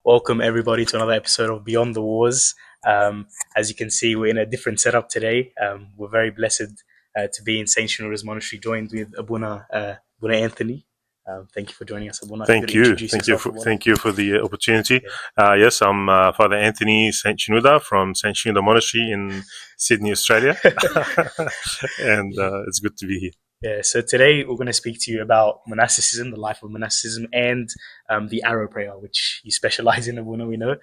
Welcome everybody to another episode of Beyond the Wars. As you can see, we're in a different setup today. We're very blessed to be in Saint Shenouda's Monastery, joined with Abuna Anthony. Thank you for joining us, Abuna. Thank you. Thank you for the opportunity. Yes, I'm Father Anthony Saint Shenouda from Saint Shenouda Monastery in Sydney, Australia, and it's good to be here. Yeah, so today we're going to speak to you about monasticism, the life of monasticism, and the arrow prayer, which you specialize in, Abuna, we know.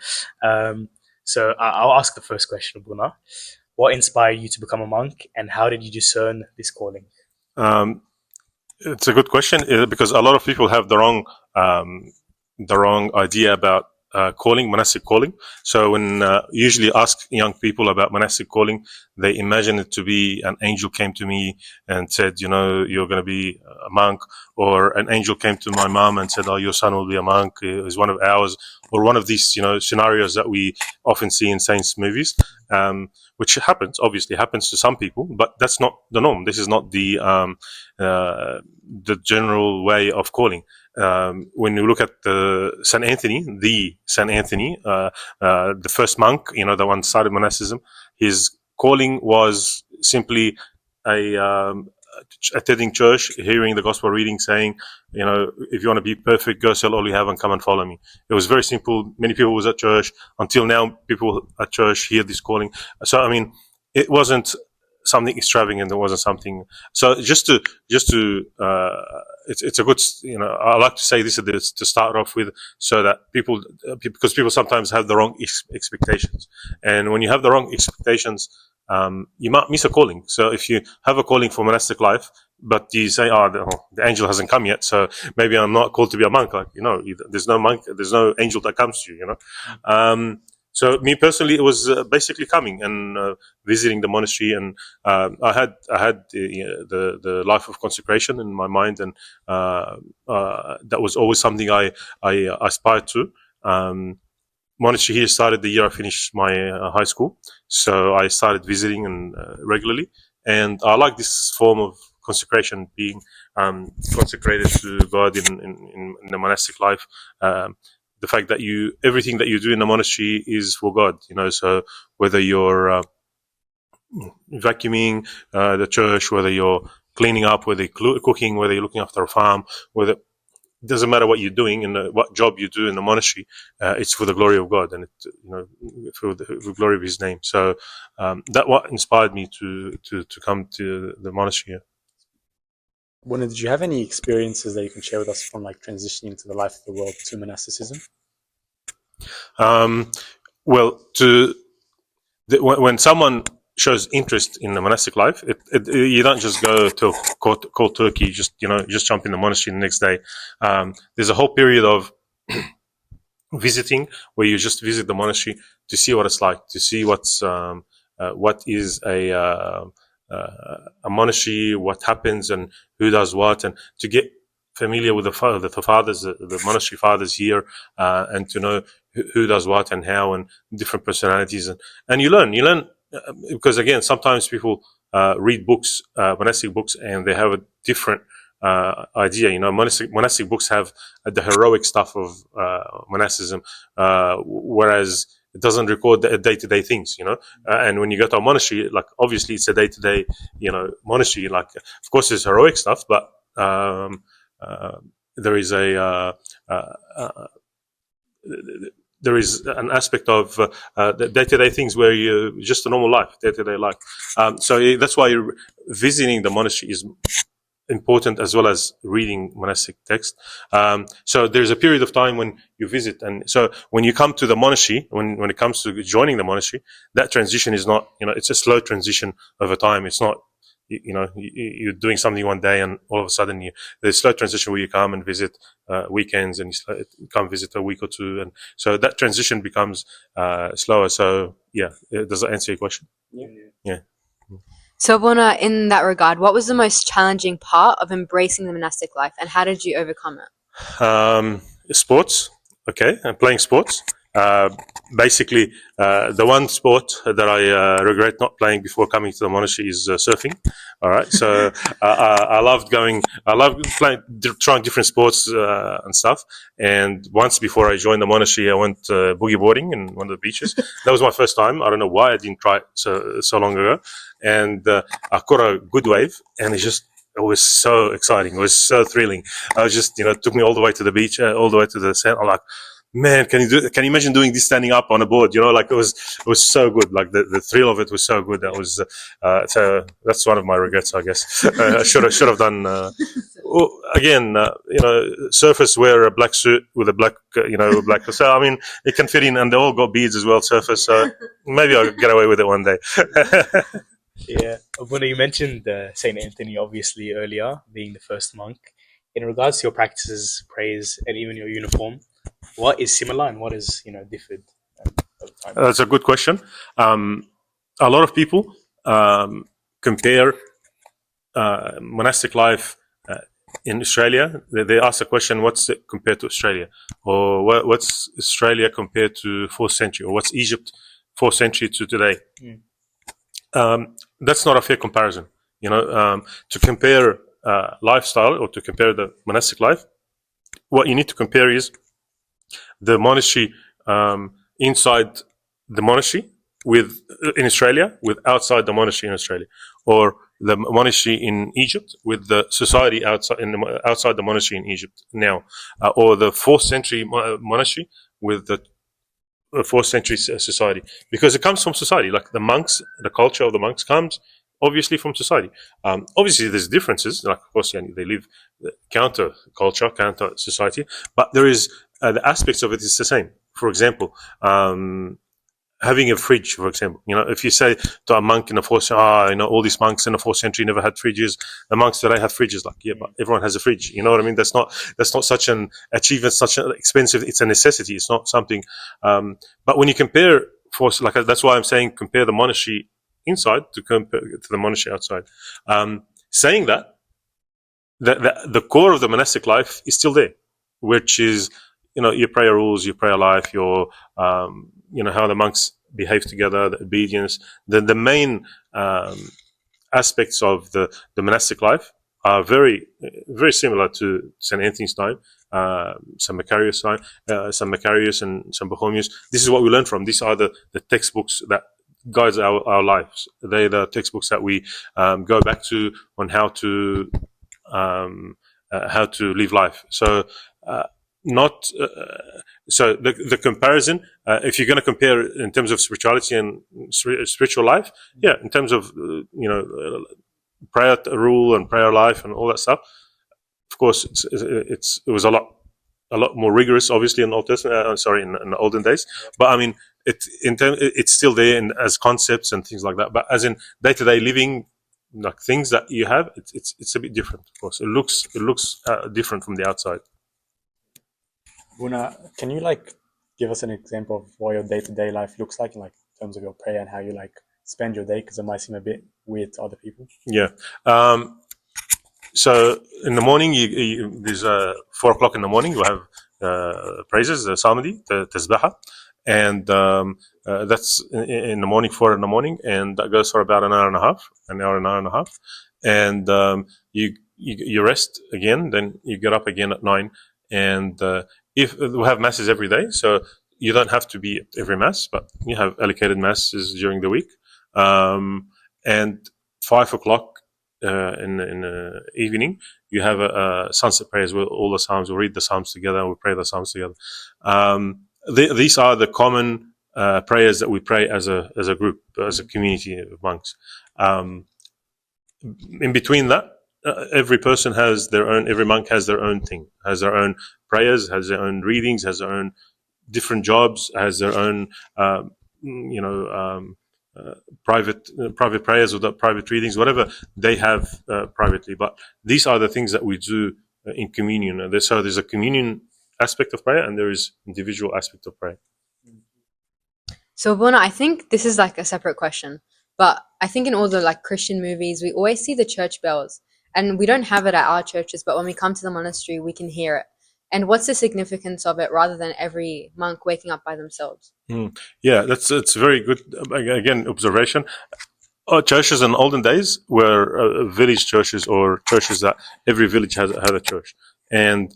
So I'll ask the first question, Abuna. What inspired you to become a monk, and how did you discern this calling? It's a good question because a lot of people have the wrong idea about monastic calling. So when usually ask young people about monastic calling, they imagine it to be an angel came to me and said, you know, you're going to be a monk, or an angel came to my mom and said, oh, your son will be a monk, is one of ours, or one of these, scenarios that we often see in saints movies, which obviously happens to some people, but that's not the norm. This is not the general way of calling. When you look at Saint Anthony, the first monk, the one started monasticism, his calling was simply attending church, hearing the gospel reading, saying, if you want to be perfect, go sell all you have and come and follow me. It was very simple. Many people was at church. Until now, people at church hear this calling. So, it wasn't something extravagant. There wasn't something. So it's a good, I like to say this to start off with, so that because people sometimes have the wrong expectations. And when you have the wrong expectations, you might miss a calling. So if you have a calling for monastic life, but you say, the angel hasn't come yet, so maybe I'm not called to be a monk. There's no monk, there's no angel that comes to you, So me personally, it was basically coming and visiting the monastery, and I had the life of consecration in my mind, and that was always something I aspired to. Monastery here started the year I finished my high school, so I started visiting and regularly, and I like this form of consecration, being consecrated to God in the monastic life. The fact that everything that you do in the monastery is for God, so whether you're vacuuming the church, whether you're cleaning up, whether you're cooking, whether you're looking after a farm, it doesn't matter what you're doing and what job you do in the monastery, it's for the glory of God, and for the glory of His name. So that what inspired me to come to the monastery. Wanda, did you have any experiences that you can share with us from transitioning into the life of the world to monasticism? When someone shows interest in the monastic life, you don't just go to cold turkey, just jump in the monastery the next day. There's a whole period of visiting where you just visit the monastery to see what it's like, to see what is a monastery, what happens and who does what, and to get familiar with the fathers, the monastery fathers here, and to know who does what and how, and different personalities, and you learn because again, sometimes people read books, monastic books, and they have a different idea. Monastic books have the heroic stuff of monasticism, whereas it doesn't record the day-to-day things, and when you go to a monastery, obviously it's a day-to-day, monastery. Of course, there's heroic stuff, but there is there is an aspect of the day-to-day things where you just a normal life, day-to-day life. So that's why visiting the monastery is important, as well as reading monastic text. So there's a period of time when you visit, and so when you come to the monastery, when it comes to joining the monastery, that transition is not, it's a slow transition over time. It's not, you're doing something one day and all of a sudden there's a slow transition where you come and visit weekends, and you come visit a week or two, and so that transition becomes slower. So does that answer your question? Yeah. So, Bona, in that regard, what was the most challenging part of embracing the monastic life, and how did you overcome it? Sports, and playing sports. Uh, basically, the one sport that I regret not playing before coming to the monastery is surfing. All right, so I loved going. I loved playing, trying different sports and stuff. And once before I joined the monastery, I went boogie boarding in one of the beaches. That was my first time. I don't know why I didn't try it so long ago. And I caught a good wave, and it was so exciting. It was so thrilling. I was just, it took me all the way to the beach, all the way to the sand. I'm like, man, can you imagine doing this standing up on a board? Like it was so good. Like the thrill of it was so good. That was, so that's one of my regrets, I guess. I should have done, again, surfers wear a black suit with a black, black. So, I mean, it can fit in, and they all got beads as well, surfers. So maybe I'll get away with it one day. Yeah. Abuna, you mentioned Saint Anthony, obviously, earlier, being the first monk. In regards to your practices, prayers, and even your uniform, what is similar and what is, differed over time? That's a good question. A lot of people compare monastic life in Australia. They ask the question, what's it compared to Australia? Or what's Australia compared to 4th century? Or what's Egypt 4th century to today? That's not a fair comparison. To compare lifestyle or to compare the monastic life, what you need to compare is the monastery inside the monastery in Australia with outside the monastery in Australia, or the monastery in Egypt with the society outside the monastery in Egypt now, or the 4th century monastery with the 4th century society, because it comes from society. Like the monks, the culture of the monks comes obviously from society. Obviously, there's differences. Like, of course, they live counter culture, counter society, but there is the aspects of it is the same. For example, having a fridge, for example, if you say to a monk in the 4th century, all these monks in the 4th century never had fridges. The monks today have fridges. Like, yeah, but everyone has a fridge. You know what I mean? That's not such an achievement, such an expensive. It's a necessity. It's not something. But when you compare, that's why I'm saying compare the monastery inside to the monastery outside. Saying that, the core of the monastic life is still there, which is your prayer rules, your prayer life, your how the monks behave together, the obedience. The main aspects of the monastic life are very, very similar to St. Anthony's time, St. Macarius' time, St. Macarius and St. Bohemius. This is what we learn from. These are the textbooks that guides our lives. They're the textbooks that we go back to on how to live life. So so the comparison, if you're going to compare in terms of spirituality and spiritual life, in terms of prayer rule and prayer life and all that stuff, of course it was a lot more rigorous, obviously, in Old Testament. In the olden days, but I mean it's still there as concepts and things like that. But as in day-to-day living, like things that you have, it's a bit different. Of course, it looks different from the outside. Buna, can you give us an example of what your day-to-day life looks like in terms of your prayer and how you spend your day? Because it might seem a bit weird to other people. Yeah. So in the morning, there's 4:00 in the morning. You have praises, the psalmody, the tasbihah, and that's in the morning, 4 in the morning, and that goes for about an hour and a half, and you rest again, then you get up again at 9, and if we have masses every day, so you don't have to be at every mass, but you have allocated masses during the week, and 5:00 in the evening, you have a sunset prayers with all the psalms. We read the psalms together, and we pray the psalms together. These are the common prayers that we pray as a group, as a community of monks. In between that, every person has their own. Every monk has their own thing, has their own prayers, has their own readings, has their own different jobs, has their own private prayers or private readings, whatever they have privately. But these are the things that we do in communion. So there's a communion aspect of prayer, and there is individual aspect of prayer. So, Bona, I think this is a separate question, but I think in all the Christian movies, we always see the church bells, and we don't have it at our churches, but when we come to the monastery, we can hear it. And what's the significance of it rather than every monk waking up by themselves? Yeah, it's very good. Again, observation. Churches in olden days were village churches, or churches that every village had a church, and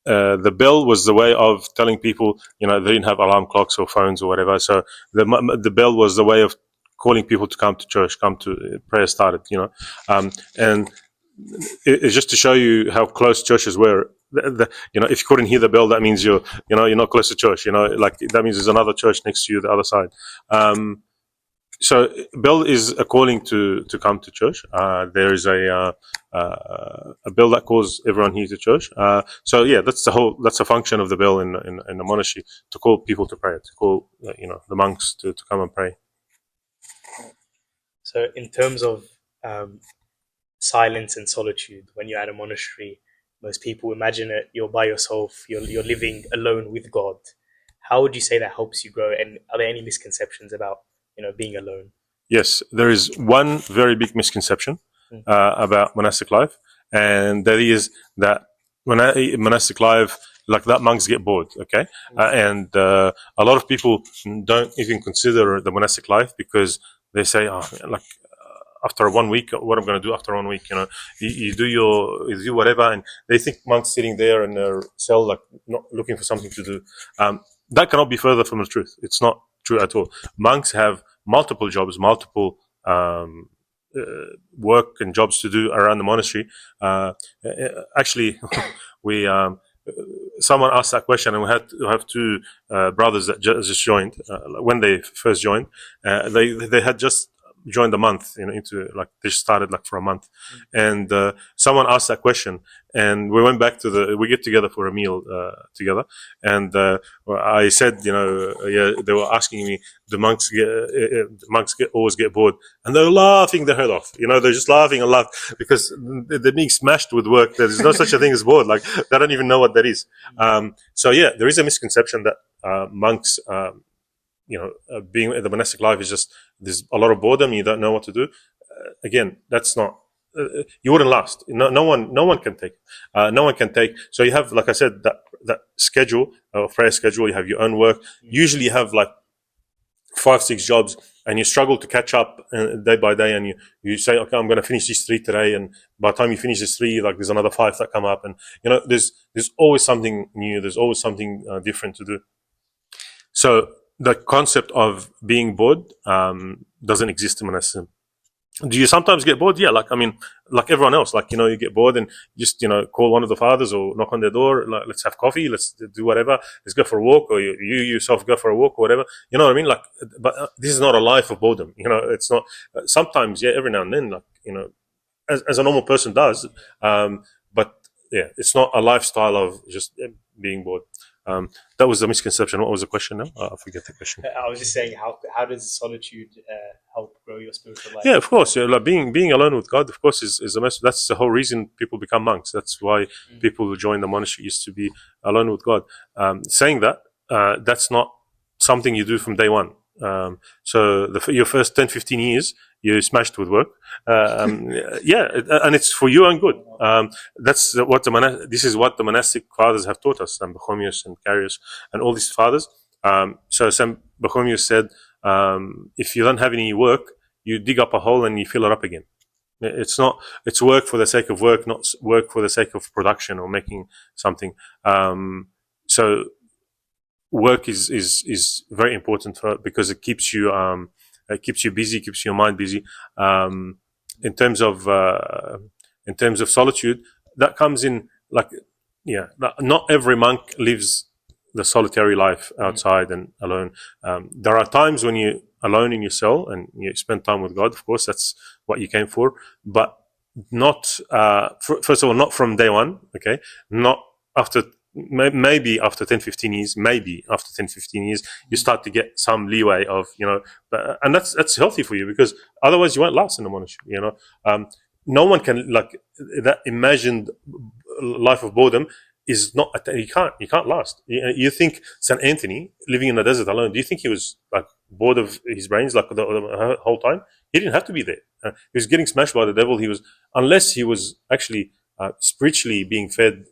the bell was the way of telling people. They didn't have alarm clocks or phones or whatever, so the bell was the way of calling people to come to church, come to prayer started. And it's just to show you how close churches were. If you couldn't hear the bell, that means you're not close to church. Like that means there's another church next to you, the other side. So bell is a calling to come to church. There is a bell that calls everyone here to church. So yeah, that's a function of the bell in the monastery, to call people to prayer, to call the monks to come and pray. So in terms of silence and solitude, when you're at a monastery, most people imagine it, you're by yourself, you're living alone with God. How would you say that helps you grow? And are there any misconceptions about being alone? Yes, there is one very big misconception about monastic life, and that is that monastic life, like that, monks get bored. Okay, and a lot of people don't even consider the monastic life, because they say, after 1 week, what I'm going to do after 1 week? You do whatever, and they think monks sitting there in their cell, like not looking for something to do. That cannot be further from the truth. It's not true at all. Monks have multiple jobs, multiple work and jobs to do around the monastery. Actually, we someone asked that question, and we have two brothers that just joined. When they first joined, they had just joined a month, into they started for a month, and someone asked that question, and we went back we get together for a meal together, and I said, yeah, they were asking me, the monks always get bored, and they're laughing their head off. They're just laughing and laugh, because they're being smashed with work. There's no such a thing as bored. They don't even know what that is. So yeah, there is a misconception that monks, being in the monastic life is just, there's a lot of boredom. You don't know what to do. Again, that's not. You wouldn't last. No one can take. No one can take. So you have, like I said, that schedule, prayer schedule. You have your own work. Usually, you have 5-6 jobs, and you struggle to catch up day by day. And you say, okay, I'm going to finish these 3 today. And by the time you finish these 3, there's another 5 that come up. And there's always something new. There's always something different to do. So the concept of being bored doesn't exist in monasticism. Do you sometimes get bored? Yeah, like everyone else. You get bored and just call one of the fathers or knock on their door. Let's have coffee. Let's do whatever. Let's go for a walk, or you yourself go for a walk or whatever. You know what I mean? But this is not a life of boredom. It's not. Sometimes, yeah, every now and then, as a normal person does. But yeah, it's not a lifestyle of just being bored. That was the misconception. What was the question now? I forget the question. I was just saying, how does solitude help grow your spiritual life? Yeah, of course. Yeah, being alone with God, of course, is the message. That's the whole reason people become monks. That's why people who join the monastery is to be alone with God. Saying that, that's not something you do from day one. So your first 10, 15 years, you're smashed with work. Yeah, and it's for your own good. That's what this is what the monastic fathers have taught us, and Bohemius and Carius and all these fathers. So St. Bohemius said, if you don't have any work, you dig up a hole and you fill it up again. It's work for the sake of work, not work for the sake of production or making something. So work is very important because it keeps you busy, keeps your mind busy. In terms of solitude, that comes in not every monk lives the solitary life outside and alone. There are times when you're alone in your cell and you spend time with God. Of course, that's what you came for, but not first of all, not from day one. Okay, not after. Maybe after 10-15 years, you start to get some leeway of, and that's healthy for you, because otherwise you won't last in the monastery. No one can, that imagined life of boredom is not, you can't last. You think St. Anthony living in the desert alone, do you think he was bored of his brains the whole time? He didn't have to be there. He was getting smashed by the devil. Unless he was actually spiritually being fed,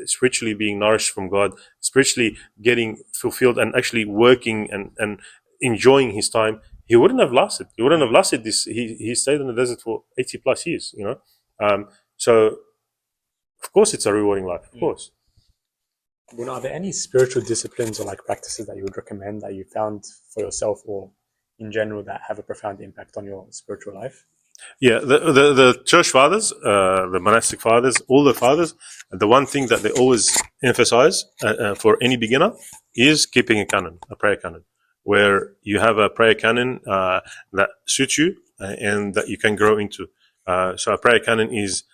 spiritually being nourished from God, spiritually getting fulfilled and actually working and enjoying his time, he wouldn't have lasted. He wouldn't have lasted this. He stayed in the desert for 80 plus years, So, of course, it's a rewarding life, of course. Well, are there any spiritual disciplines or like practices that you would recommend that you found for yourself or in general that have a profound impact on your spiritual life? Yeah, the church fathers, the monastic fathers, all the fathers, the one thing that they always emphasize for any beginner is keeping a canon, a prayer canon, where you have a prayer canon that suits you and that you can grow into. So a prayer canon is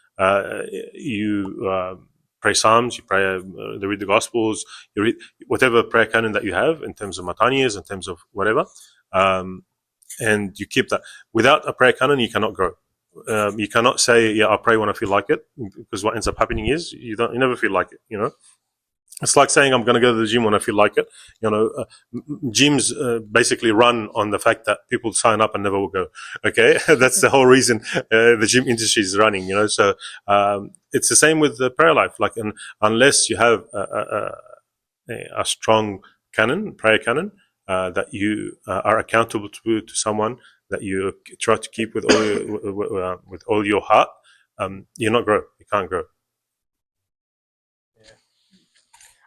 you pray Psalms, you pray, you read the Gospels, you read whatever prayer canon that you have in terms of Matanias, in terms of whatever. And you keep that. Without a prayer canon, you cannot grow. You cannot say, "Yeah, I'll pray when I feel like it," because what ends up happening is you never feel like it. It's like saying, "I'm going to go to the gym when I feel like it." Gyms basically run on the fact that people sign up and never will go. Okay, that's the whole reason the gym industry is running. So it's the same with the prayer life. Like, unless you have a strong canon, prayer canon. That you are accountable to someone that you try to keep with all your heart, you're not grow. You can't grow.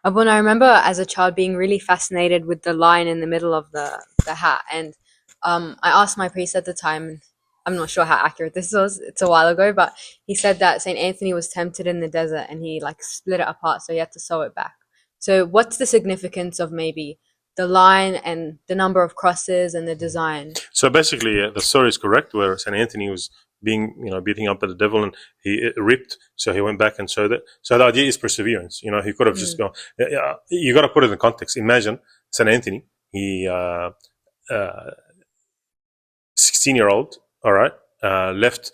Abun, I remember as a child being really fascinated with the line in the middle of the hat, and I asked my priest at the time. I'm not sure how accurate this was. It's a while ago, but he said that Saint Anthony was tempted in the desert, and he split it apart, so he had to sew it back. So, what's the significance of maybe the line and the number of crosses and the design? So basically, the story is correct, where Saint Anthony was being, beating up at the devil, and he ripped, so he went back and sewed it. So the idea is perseverance. He could have just gone. You got to put it in context. Imagine Saint Anthony. He 16-year-old. All right, left.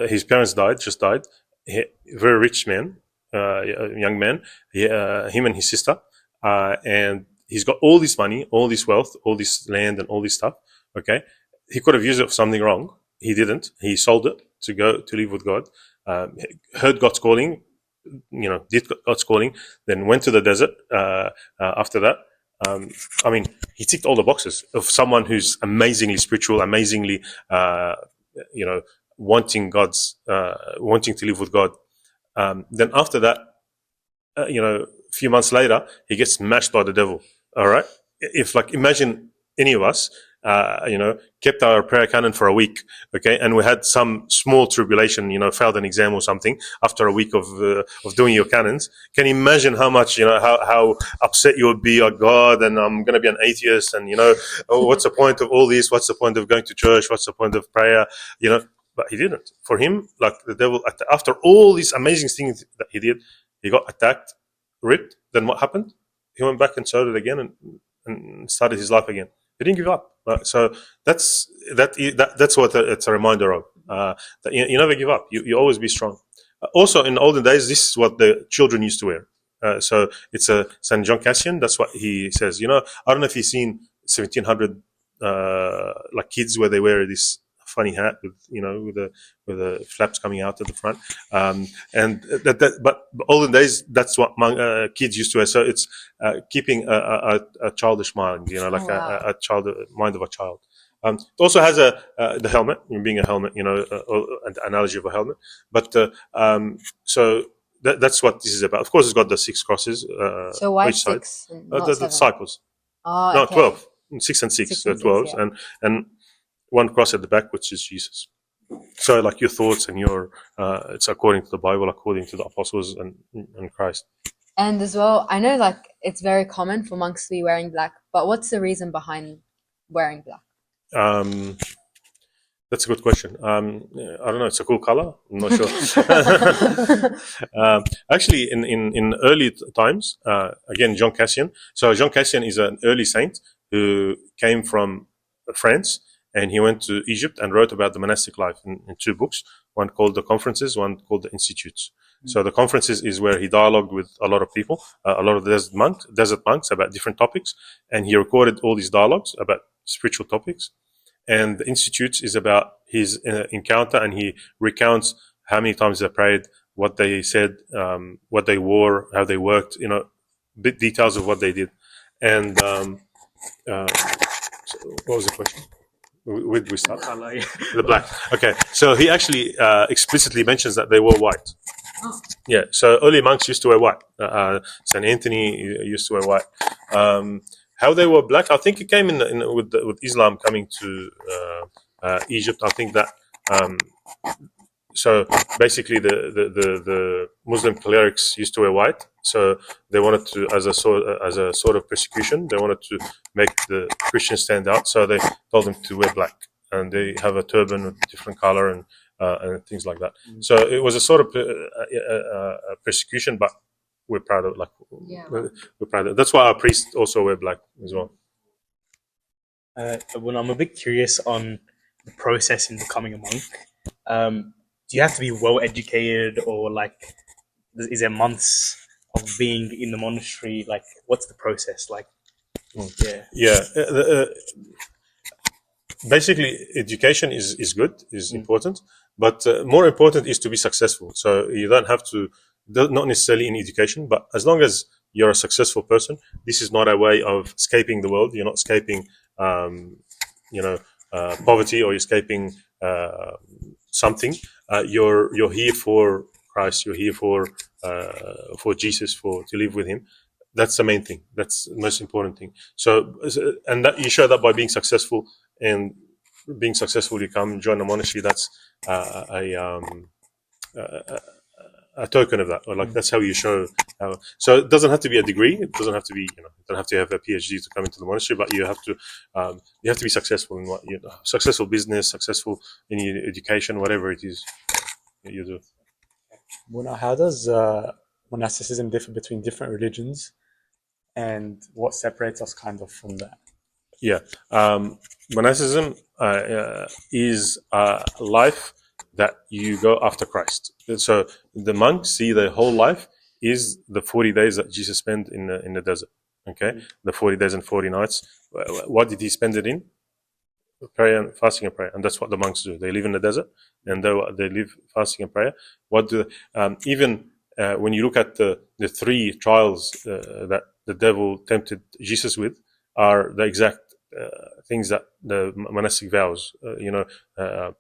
His parents just died. Very rich man, young man. Him and his sister, and he's got all this money, all this wealth, all this land, and all this stuff. Okay, he could have used it for something wrong. He didn't. He sold it to go to live with God. Heard God's calling. Did God's calling. Then went to the desert. After that, he ticked all the boxes of someone who's amazingly spiritual, amazingly, wanting to live with God. Then after that, a few months later, he gets smashed by the devil. All right. If imagine any of us, kept our prayer canon for a week, okay, and we had some small tribulation, failed an exam or something after a week of doing your canons. Can you imagine how much, how upset you would be? Oh God, and I'm going to be an atheist, and what's the point of all this? What's the point of going to church? What's the point of prayer? But he didn't. For him, the devil, after all these amazing things that he did, he got attacked, ripped. Then what happened? He went back and started again and started his life again. He didn't give up. So that's what it's a reminder of. That you never give up. You always be strong. Also, in the olden days, this is what the children used to wear. So it's a Saint John Cassian. That's what he says. I don't know if you've seen 1700 kids where they wear this funny hat with the flaps coming out at the front, but olden days that's what kids used to wear. So it's keeping a childish mind, a child mind of a child. It also has the helmet, being a helmet, an analogy of a helmet. But so that's what this is about. Of course, it's got the 6 crosses. So why each 6? side. The disciples. Oh, no, okay. 12. 6 and 6. So 12, yeah. And one cross at the back, which is Jesus. So, your thoughts and your, it's according to the Bible, according to the apostles and Christ. And as well, I know, it's very common for monks to be wearing black, but what's the reason behind wearing black? That's a good question. I don't know. It's a cool color. I'm not sure. Actually, in early times, again, John Cassian. So John Cassian is an early saint who came from France. And he went to Egypt and wrote about the monastic life in 2 books, one called The Conferences, one called The Institutes. Mm-hmm. So The Conferences is where he dialogued with a lot of people, a lot of desert monks about different topics. And he recorded all these dialogues about spiritual topics. And The Institutes is about his encounter, and he recounts how many times they prayed, what they said, what they wore, how they worked, bit details of what they did. And so what was the question? Where did we start? The black. Okay, so he actually explicitly mentions that they wore white. Yeah, so early monks used to wear white. Saint Anthony used to wear white. How they were black, I think it came with Islam coming to Egypt. I think that so basically the Muslim clerics used to wear white. So they wanted to, as a sort of persecution, they wanted to make the Christians stand out. So they told them to wear black, and they have a turban with different color and things like that. So it was a sort of persecution, but we're proud of it. We're proud of it. That's why our priests also wear black as well. Well, I'm a bit curious on the process in becoming a monk. Do you have to be well educated, or is there months of being in the monastery? What's the process like? Yeah. Basically, education is good, is important, but more important is to be successful. So you don't have to, not necessarily in education, but as long as you're a successful person, this is not a way of escaping the world. You're not escaping, poverty, or escaping something. You're here for Christ. You're here for Jesus, to live with Him. That's the main thing. That's the most important thing. So, and that you show that by being successful, and being successful, you come join a monastery. That's a token of that, or that's how you show. So it doesn't have to be a degree. It doesn't have to be, you don't have to have a PhD to come into the monastery. But you have to be successful in what successful business, successful in your education, whatever it is you do. Well, now, how does monasticism differ between different religions, and what separates us kind of from that? Yeah, monasticism is a life that you go after Christ. So the monks see their whole life is the 40 days that Jesus spent in the desert. Okay, the 40 days and 40 nights. What did he spend it in? Prayer and fasting and prayer, and that's what the monks do. They live in the desert, and they live fasting and prayer. What do even when you look at the three trials that the devil tempted Jesus with, are the exact things that the monastic vows.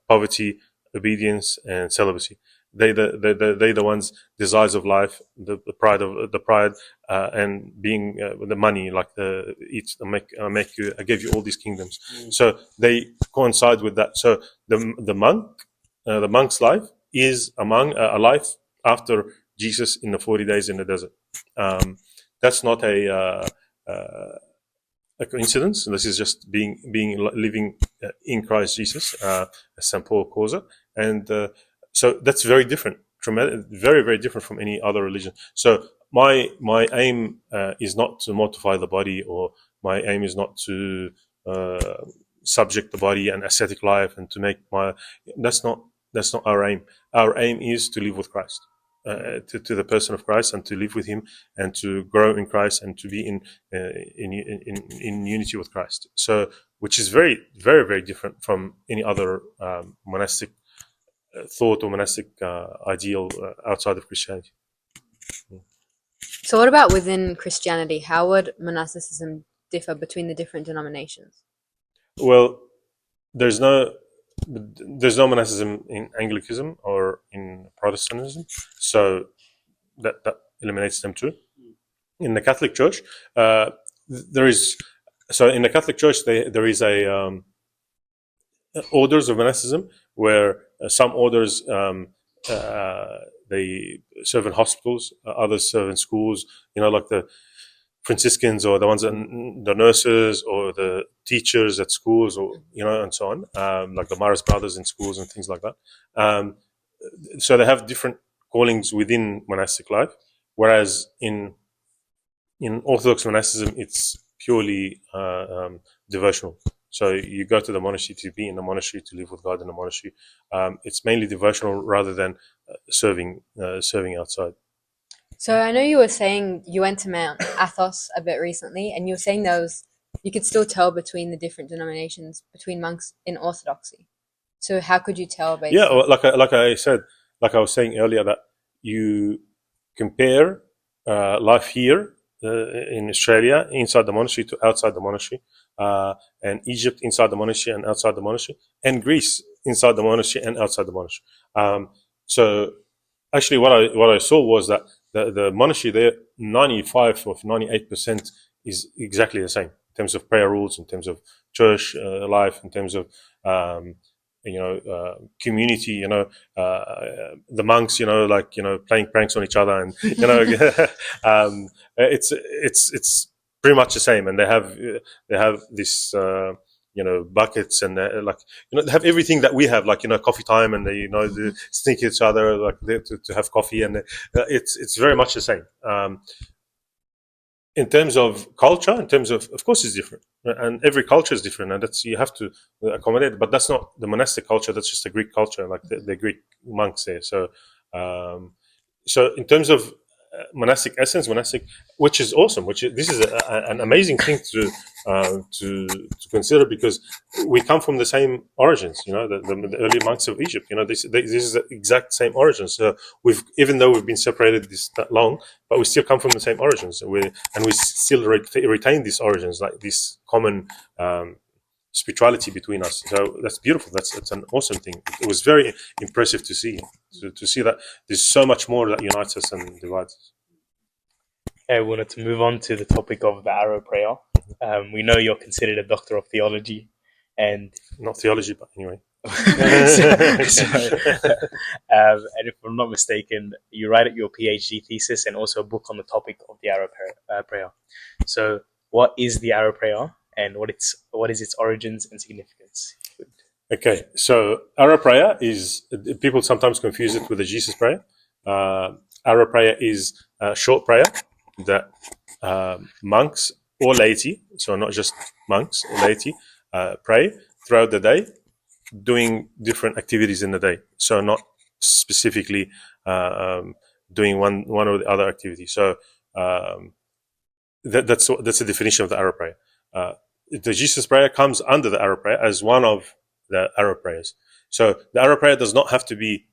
Poverty, obedience, and celibacy. They the ones, desires of life, the pride, and being the money, like I gave you all these kingdoms. So they coincide with that. So the monk's life is a life after Jesus in the 40 days in the desert. That's not a coincidence. This is just living in Christ Jesus, as St. Paul calls it, and so that's very different, very, very different from any other religion. So my aim is not to mortify the body, or my aim is not to subject the body and ascetic life, and to make that's not our aim. Our aim is to live with Christ. To the person of Christ, and to live with Him, and to grow in Christ, and to be in unity with Christ. So, which is very, very, very different from any other monastic thought or monastic ideal outside of Christianity. So what about within Christianity? How would monasticism differ between the different denominations? Well, there's no monasticism in Anglicanism or in Protestantism, so that eliminates them too. In the Catholic Church, there is. So in the Catholic Church, there is a orders of monasticism, where some orders they serve in hospitals, others serve in schools. Like the Franciscans, or the ones that the nurses, or the teachers at schools, or and so on, like the Maris brothers in schools and things like that. So they have different callings within monastic life, whereas in Orthodox monasticism, it's purely devotional. So you go to the monastery to be in the monastery, to live with God in the monastery. It's mainly devotional rather than serving outside. So I know you were saying you went to Mount Athos a bit recently, and you were saying you could still tell between the different denominations, between monks in Orthodoxy. So how could you tell? Basically? Yeah, like I was saying earlier, that you compare life here in Australia inside the monastery to outside the monastery, and Egypt inside the monastery and outside the monastery, and Greece inside the monastery and outside the monastery. So actually, what I saw was that the monastery there, 95 or 98% is exactly the same in terms of prayer rules, in terms of church life, in terms of community, the monks, playing pranks on each other, and it's pretty much the same. And they have this buckets, and they have everything that we have, coffee time, and they sneak each other to have coffee, and it's very much the same. In terms of culture, in terms of course, it's different, and every culture is different, and that's, you have to accommodate. But that's not the monastic culture; that's just the Greek culture, like the Greek monks there. So, so in terms of monastic essence, which is awesome, this is an amazing thing to consider, because we come from the same origins. The early monks of Egypt. This is the exact same origins. So even though we've been separated that long, but we still come from the same origins. We still retain these origins, like this common spirituality between us. So that's beautiful. That's an awesome thing. It was very impressive to see that there's so much more that unites us and divides us. Okay, we wanted to move on to the topic of the arrow prayer. We know you're considered a doctor of theology, and not theology, but anyway. And if I'm not mistaken, you write your PhD thesis and also a book on the topic of the arrow prayer. So, what is the arrow prayer, and what is its origins and significance? Okay, so arrow prayer is, people sometimes confuse it with the Jesus prayer. Arrow prayer is a short prayer that monks or laity, so not just monks, laity, pray throughout the day, doing different activities in the day. So not specifically doing one or the other activity. So that's the definition of the arrow prayer. The Jesus prayer comes under the arrow prayer as one of the arrow prayers. So the arrow prayer does not have to be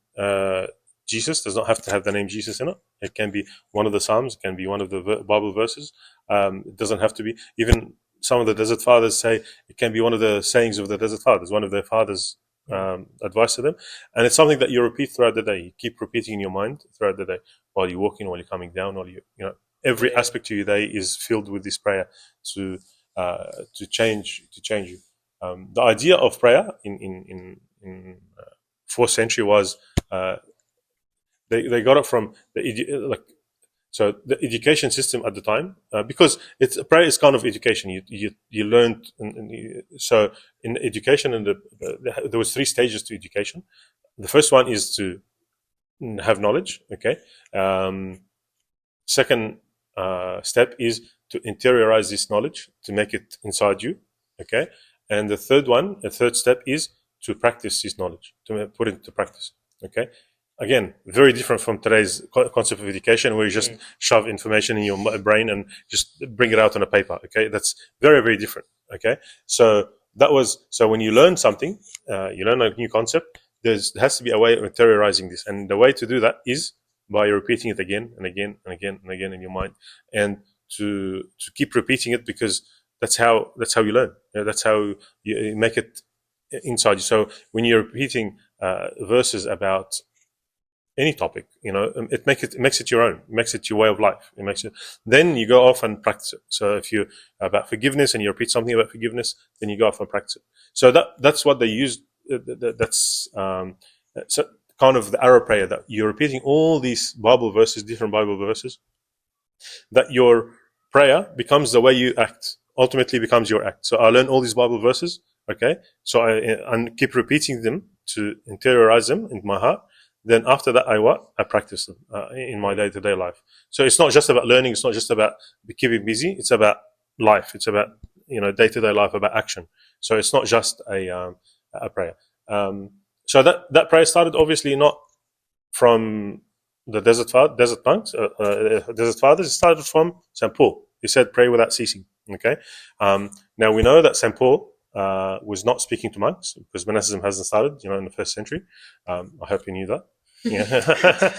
Jesus, does not have to have the name Jesus in it. It can be one of the Psalms, it can be one of the Bible verses. It doesn't have to be. Even some of the Desert Fathers say it can be one of the sayings of the Desert Fathers, one of their fathers' advice to them. And it's something that you repeat throughout the day. You keep repeating in your mind throughout the day, while you're walking, while you're coming down, while every aspect of your day is filled with this prayer to change you. The idea of prayer in 4th century was they got it from the education system at the time, because prayer is kind of education. You learned, so in education, and there was 3 stages to education. The first one is to have knowledge. Okay. Second step is to interiorize this knowledge, to make it inside you. Okay. And the third step is to practice this knowledge, to put it into practice. Okay. Again, very different from today's concept of education, where you just shove information in your brain and just bring it out on a paper. Okay. That's very, very different. Okay. So when you learn something, you learn a new concept, there has to be a way of interiorizing this. And the way to do that is by repeating it again and again and again and again in your mind, and to keep repeating it, because that's how you learn. That's how you make it inside you. So when you're repeating verses about any topic, it makes it your own, it makes it your way of life. Then you go off and practice it. So if you're about forgiveness and you repeat something about forgiveness, then you go off and practice it. So that's what they use. That's so kind of the arrow prayer, that you're repeating all these Bible verses, different Bible verses, that your prayer becomes the way you act, ultimately becomes your act. So I learn all these Bible verses, okay? So I keep repeating them to interiorize them into my heart. Then after that, I practice them in my day-to-day life. So it's not just about learning. It's not just about keeping busy. It's about life. It's about day-to-day life, about action. So it's not just a prayer. So that prayer started obviously not from the desert monks, desert fathers. It started from St. Paul. He said, "Pray without ceasing." Okay. Now we know that St. Paul was not speaking to monks, because monasticism hasn't started, in the 1st century. I hope you knew that. Yeah.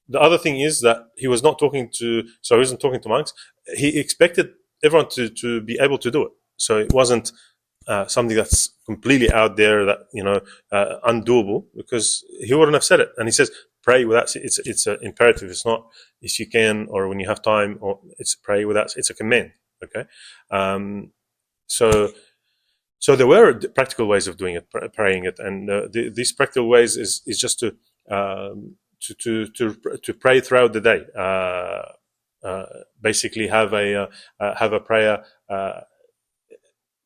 The other thing is that he was not talking to, so he wasn't talking to monks. He expected everyone to be able to do it. So it wasn't something that's completely out there that, undoable, because he wouldn't have said it. And he says, pray without, it's an imperative. It's not if you can or when you have time, or it's pray without, it's a command. Okay. So there were practical ways of doing it, praying it, and these practical ways is just to pray throughout the day. Basically, have a prayer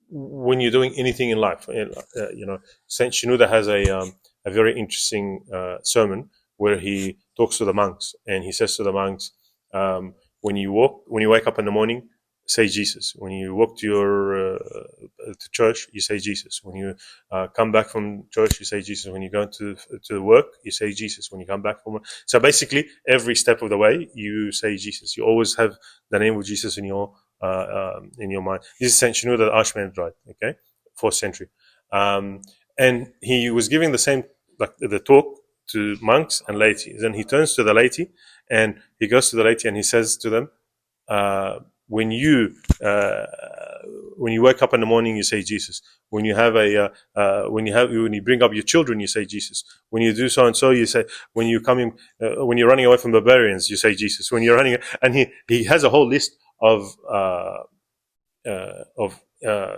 when you're doing anything in life. Saint Shenouda has a very interesting sermon where he talks to the monks, and he says to the monks, when you wake up in the morning, say Jesus. When you walk to your to church, you say Jesus. When you come back from church, you say Jesus. When you go to work, you say Jesus. When you come back from work. So basically, every step of the way, you say Jesus. You always have the name of Jesus in your mind. This is Saint Shenouda, the Archmage, okay, 4th century, and he was giving the same, like the talk, to monks and laity. Then he turns to the laity, and he goes to the laity, and he says to them, when you wake up in the morning, you say Jesus. When you have when you bring up your children, you say Jesus. When you do so and so, you say. When you come in, when you're running away from barbarians, you say Jesus. When you're running, and he has a whole list of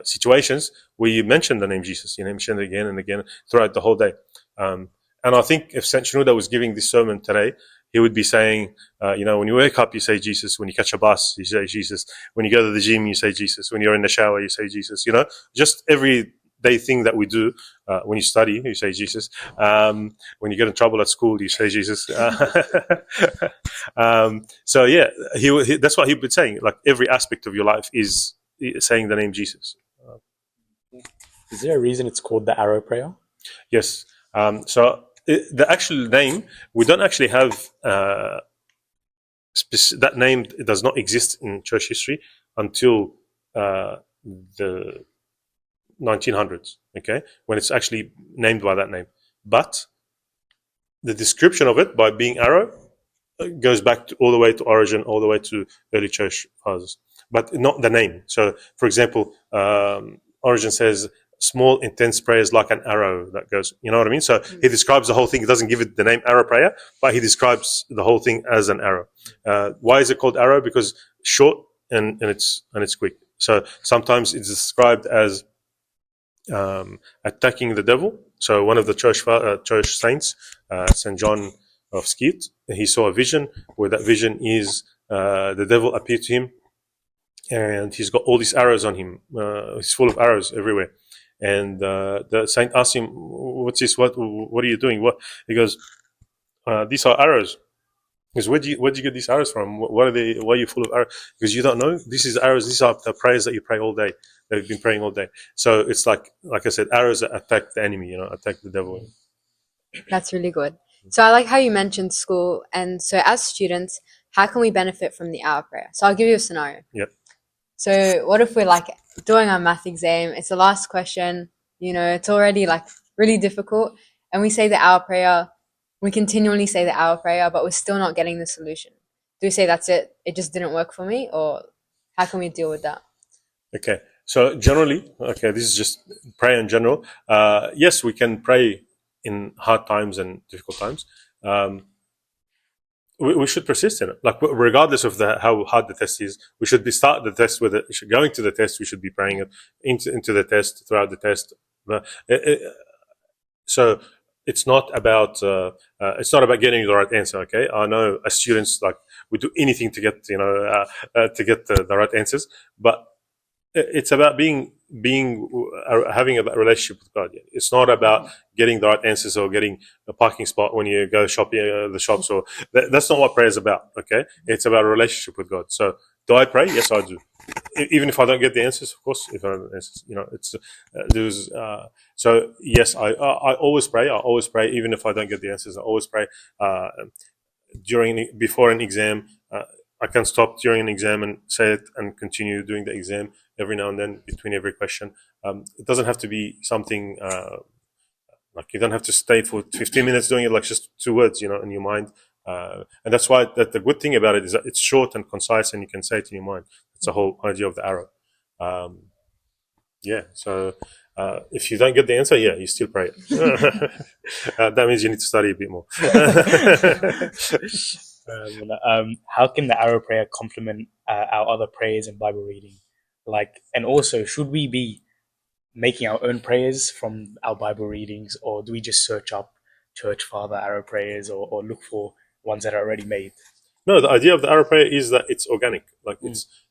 situations where you mention the name Jesus. You mention it again and again throughout the whole day. And I think if Saint Shenouda was giving this sermon today, he would be saying, when you wake up, you say Jesus. When you catch a bus, you say Jesus. When you go to the gym, you say Jesus. When you're in the shower, you say Jesus. Just everyday thing that we do. When you study, you say Jesus. When you get in trouble at school, you say Jesus. So yeah, that's what he would be saying. Like every aspect of your life is saying the name Jesus. Is there a reason it's called the arrow prayer? Yes. So the actual name, we don't actually have that name. It does not exist in church history until the 1900s. Okay, when it's actually named by that name. But the description of it by being arrow goes back all the way to origin, all the way to early church fathers, but not the name. So, for example, Origin says, small, intense prayers like an arrow that goes, you know what I mean? So he describes the whole thing. He doesn't give it the name arrow prayer, but he describes the whole thing as an arrow. Why is it called arrow? Because short and it's quick. So sometimes it's described as attacking the devil. So one of the church saints, Saint John of Skeet, he saw a vision where that vision is the devil appeared to him, and he's got all these arrows on him. He's full of arrows everywhere. And the saint asked him, "What's this? What are you doing?" What he goes, "These are arrows." He goes, where'd you get these arrows from? What are they? Why are you full of arrows? Because you don't know. This is arrows. These are the prayers that you pray all day. That you've been praying all day. So it's like I said, arrows that attack the enemy. Attack the devil. That's really good. So I like how you mentioned school. And so as students, how can we benefit from the hour prayer? So I'll give you a scenario. Yep. So what if we're like doing our math exam? It's the last question. It's already like really difficult. And we say the hour prayer. We continually say the hour prayer, but we're still not getting the solution. Do we say that's it? It just didn't work for me? Or how can we deal with that? Okay. So generally, this is just prayer in general. Yes, we can pray in hard times and difficult times. We should persist in it. Like regardless of how hard the test is, we should start the test with it. Going to the test, we should be praying it into the test, throughout the test. So it's not about getting the right answer. Okay, I know as students, like we do anything to get the right answers, but it's about having a relationship with God. It's not about getting the right answers or getting a parking spot when you go shopping the shops, or that's not what prayer is about. Okay, it's about a relationship with God. So, do I pray? Yes, I do. Even if I don't get the answers, of course. If I don't get the answers, so yes, I always pray. I always pray, even if I don't get the answers. I always pray before an exam. I can stop during an exam and say it and continue doing the exam every now and then between every question. It doesn't have to be something Like you don't have to stay for 15 minutes doing it like just 2 words, in your mind. And that's why the good thing about it is that it's short and concise, and you can say it in your mind. It's the whole idea of the arrow. So if you don't get the answer, you still pray it. That means you need to study a bit more. How can the arrow prayer complement our other prayers and Bible reading? And also, should we be making our own prayers from our Bible readings, or do we just search up church father arrow prayers, or look for ones that are already made? No, the idea of the arrow prayer is that it's organic. Like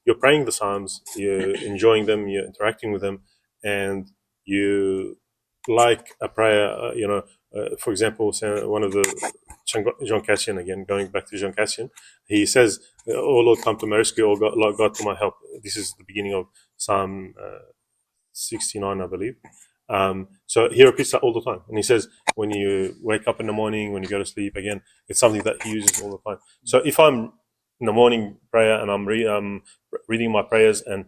you're praying the Psalms, you're enjoying them, you're interacting with them, and you like a prayer. For example, one of the John Cassian, again going back to John Cassian, he says, "Oh Lord, come to my rescue, oh God, Lord God, to my help." This is the beginning of Psalm 69, I believe. So he repeats that all the time, and he says, when you wake up in the morning, when you go to sleep, again, it's something that he uses all the time. So if I'm in the morning prayer and I'm reading my prayers and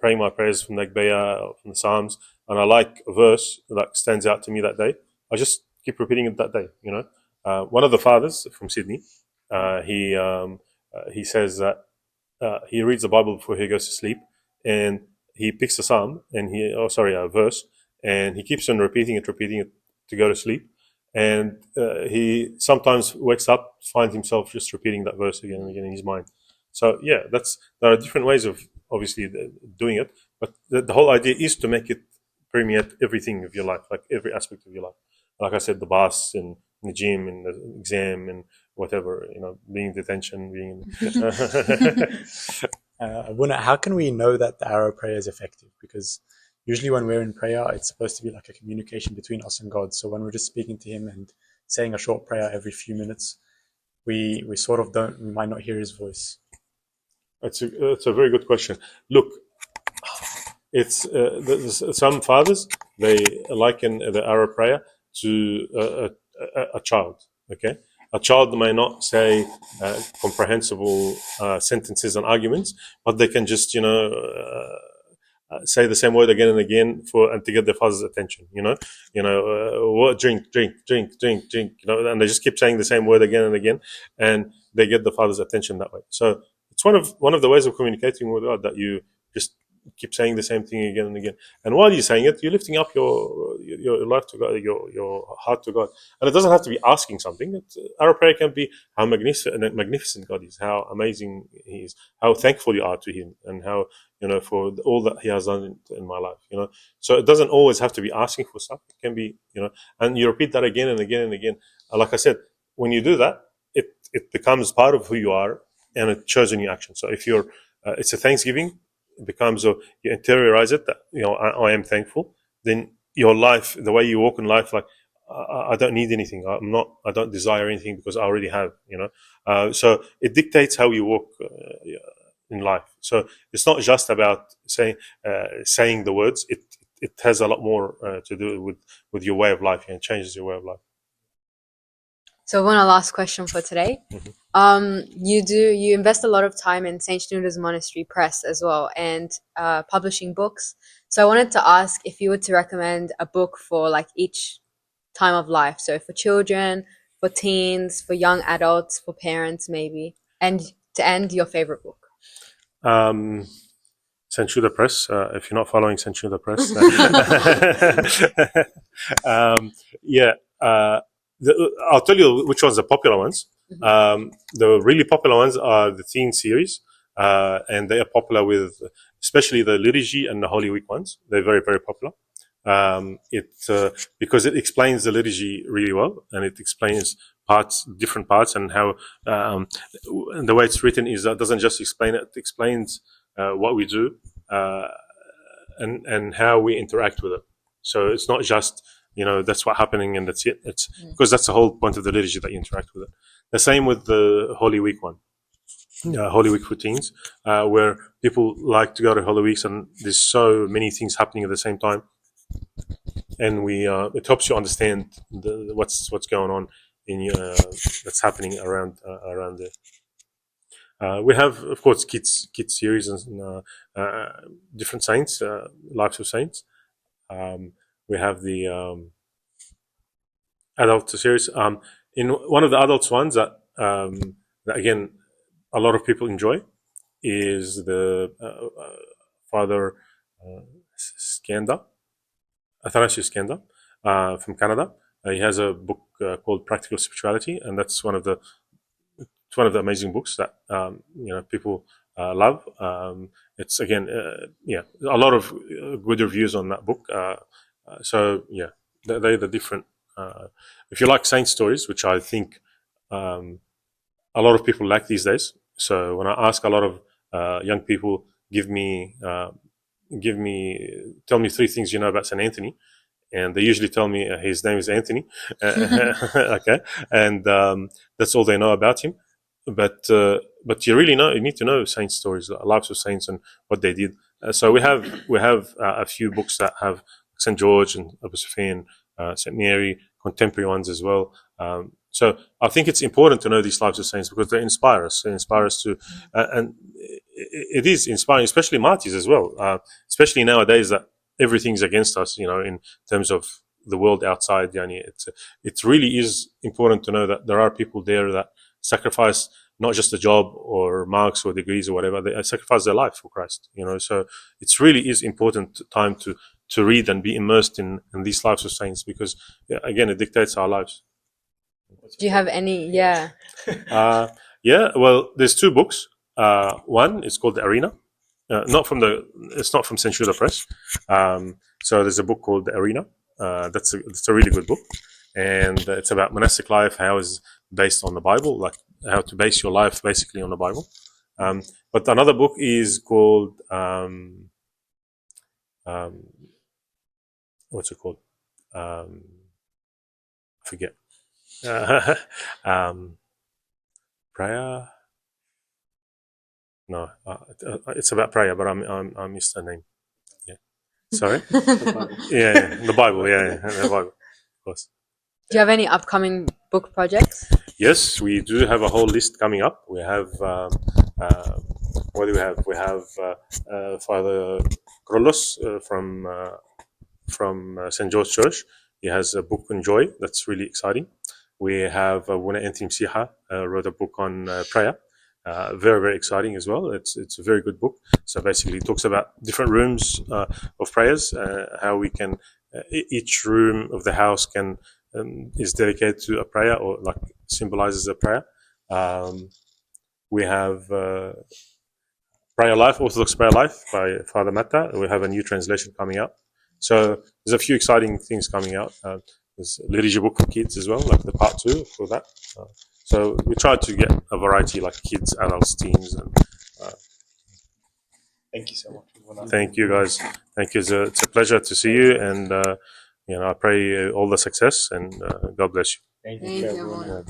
praying my prayers from the Agbeya, from the Psalms, and I like a verse that stands out to me that day, I just keep repeating it that day. One of the fathers from Sydney, he says that he reads the Bible before he goes to sleep, and he picks a psalm and a verse, and he keeps on repeating it to go to sleep. And he sometimes wakes up, finds himself just repeating that verse again and again in his mind. So there are different ways of obviously doing it, but the whole idea is to make it permeate everything of your life, like every aspect of your life. Like I said, the bus and the gym and the exam and whatever, being in detention, How can we know that the arrow prayer is effective? Because usually when we're in prayer, it's supposed to be like a communication between us and God. So when we're just speaking to him and saying a short prayer every few minutes, we might not hear his voice. It's a very good question. Look, it's some fathers, they liken the arrow prayer to a child. Okay, a child may not say comprehensible sentences and arguments, but they can just say the same word again and again and to get their father's attention. What, drink, and they just keep saying the same word again and again, and they get the father's attention that way. So it's one of the ways of communicating with God, that you just keep saying the same thing again and again. And while you're saying it, you're lifting up your life to God, your heart to God. And it doesn't have to be asking something. Our prayer can be how magnificent God is, how amazing He is, how thankful you are to Him, and how, for all that He has done in my life. So it doesn't always have to be asking for stuff. It can be, and you repeat that again and again and again. Like I said, when you do that, it becomes part of who you are, and it shows in your action. So if you're, it's a Thanksgiving. It becomes you interiorize it that I am thankful. Then your life, the way you walk in life, like I don't need anything. I don't desire anything because I already have. So it dictates how you walk in life. So it's not just about saying the words. It has a lot more to do with your way of life, and changes your way of life. So one last question for today. You invest a lot of time in St. Shenouda's Monastery Press as well, and publishing books. So I wanted to ask if you were to recommend a book for like each time of life. So for children, for teens, for young adults, for parents maybe, and to end, your favorite book. St. Shenouda Press. If you're not following St. Shenouda Press, I'll tell you which ones are popular ones. The really popular ones are the teen series, and they are popular with especially the liturgy and the Holy Week ones. They're very, very popular. Because it explains the liturgy really well, and it explains different parts, and how and the way it's written is that it doesn't just explain it; it explains what we do and how we interact with it. So it's not just that's what's happening and that's it. It's because that's the whole point of the liturgy, that you interact with it. The same with the Holy Week one, Holy Week for teens, where people like to go to Holy Weeks, and there's so many things happening at the same time, and it helps you understand what's going on in that's happening around there. We have, of course, kids series and different saints, lives of saints. We have the adult series. In one of the adults ones that again a lot of people enjoy is the Father Skanda, Athanasius Skanda, from Canada. He has a book called Practical Spirituality, and that's one of the amazing books that people love. It's again, a lot of good reviews on that book. So yeah, they're the different. If you like saint stories, which I think a lot of people like these days. So when I ask a lot of young people, tell me 3 things you know about Saint Anthony, and they usually tell me his name is Anthony. Okay, and that's all they know about him. But you need to know saint stories, lives of saints, and what they did. So we have a few books that have Saint George and Abu Sufyan, Saint Mary, contemporary ones as well. So I think it's important to know these lives of saints because they inspire us. They inspire us to, and it is inspiring, especially martyrs as well. Especially nowadays that everything's against us, in terms of the world outside. It really is important to know that there are people there that sacrifice not just a job or marks or degrees or whatever. They sacrifice their life for Christ. So it really is important time to read and be immersed in these lives of saints because again it dictates our lives. Do you have any? Yeah. Well, there's 2 books. One is called The Arena. It's not from Shenouda Press. So there's a book called The Arena. That's a really good book, and it's about monastic life, how is based on the Bible, like how to base your life basically on the Bible. But another book is called what's it called? I forget. Prayer. No, it's about prayer, but I missed the name. Yeah, sorry. Yeah, the Bible. Yeah, the Bible, of course. Do you have any upcoming book projects? Yes, we do have a whole list coming up. We have what do we have? We have Father Carlos from St. George Church. He has a book on joy that's really exciting. We have Wuna Anthony Msiha wrote a book on prayer. Very, very exciting as well. It's a very good book. So basically it talks about different rooms of prayers, how we can, each room of the house is dedicated to a prayer or like symbolizes a prayer. We have Prayer Life, Orthodox Prayer Life by Father Matta. We have a new translation coming out. So there's a few exciting things coming out. There's a liturgy book for kids as well, like the part 2 for that. So we try to get a variety like kids, adults, teens. And, Thank you so much. Thank you, guys. Thank you. It's a pleasure to see you, and I pray all the success and God bless you. Thank Thank you, everyone. Yeah.